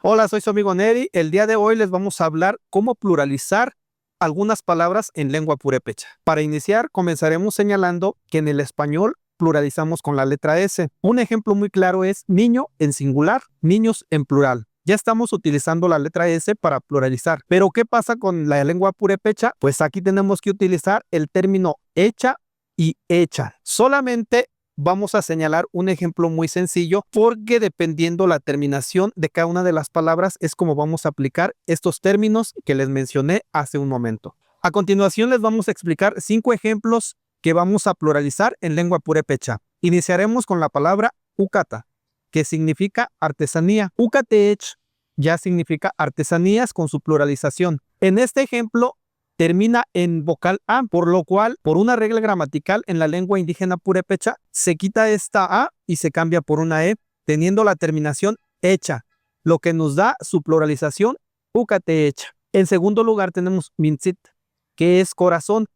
Hola, soy su amigo Neri. El día de hoy les vamos a hablar cómo pluralizar algunas palabras en lengua purépecha. Para iniciar, comenzaremos señalando que en el español pluralizamos con la letra S. Un ejemplo muy claro es niño en singular, niños en plural. Ya estamos utilizando la letra S para pluralizar. Pero ¿qué pasa con la lengua purépecha? Pues aquí tenemos que utilizar el término hecha y hecha. Solamente vamos a señalar un ejemplo muy sencillo porque dependiendo la terminación de cada una de las palabras es como vamos a aplicar estos términos que les mencioné hace un momento. A continuación les vamos a explicar 5 ejemplos que vamos a pluralizar en lengua purépecha. Iniciaremos con la palabra ukata, que significa artesanía. Ukatech ya significa artesanías con su pluralización. En este ejemplo termina en vocal A, por lo cual, por una regla gramatical en la lengua indígena purépecha, se quita esta A y se cambia por una E, teniendo la terminación hecha, lo que nos da su pluralización hecha. En segundo lugar tenemos minzit, que es corazón,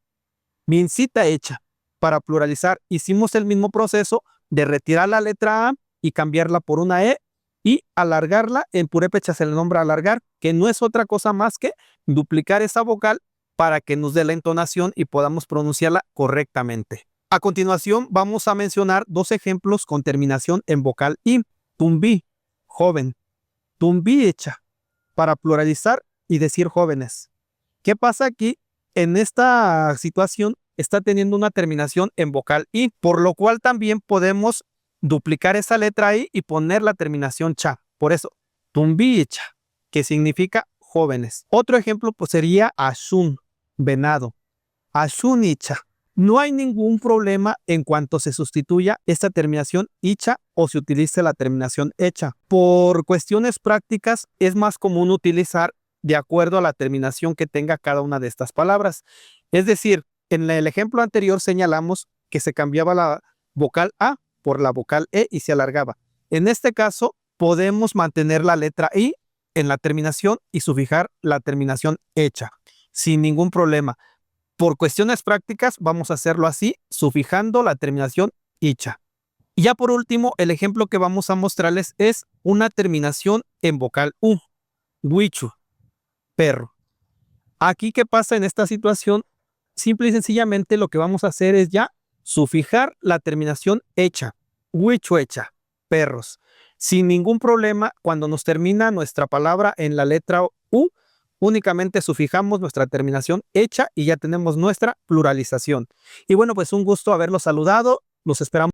mincita hecha. Para pluralizar hicimos el mismo proceso de retirar la letra A y cambiarla por una E y alargarla. En purépecha se le nombra alargar, que no es otra cosa más que duplicar esa vocal para que nos dé la entonación y podamos pronunciarla correctamente. A continuación vamos a mencionar 2 ejemplos con terminación en vocal I. Tumbi, joven. Tumbi hecha, para pluralizar y decir jóvenes. ¿Qué pasa aquí? En esta situación está teniendo una terminación en vocal I, por lo cual también podemos duplicar esa letra I y poner la terminación cha. Por eso, tumbicha, que significa jóvenes. Otro ejemplo pues sería ashun, venado. Ashunicha. No hay ningún problema en cuanto se sustituya esta terminación icha o se utilice la terminación hecha. Por cuestiones prácticas es más común utilizar de acuerdo a la terminación que tenga cada una de estas palabras. Es decir, en el ejemplo anterior señalamos que se cambiaba la vocal A por la vocal E y se alargaba. En este caso, podemos mantener la letra I en la terminación y sufijar la terminación hecha, sin ningún problema. Por cuestiones prácticas, vamos a hacerlo así, sufijando la terminación icha. Y ya por último, el ejemplo que vamos a mostrarles es una terminación en vocal U, huichu, perro. Aquí, ¿qué pasa en esta situación? Simple y sencillamente lo que vamos a hacer es ya sufijar la terminación hecha, huichu hecha, perros. Sin ningún problema, cuando nos termina nuestra palabra en la letra U, únicamente sufijamos nuestra terminación hecha y ya tenemos nuestra pluralización. Y bueno, pues un gusto haberlos saludado. Los esperamos.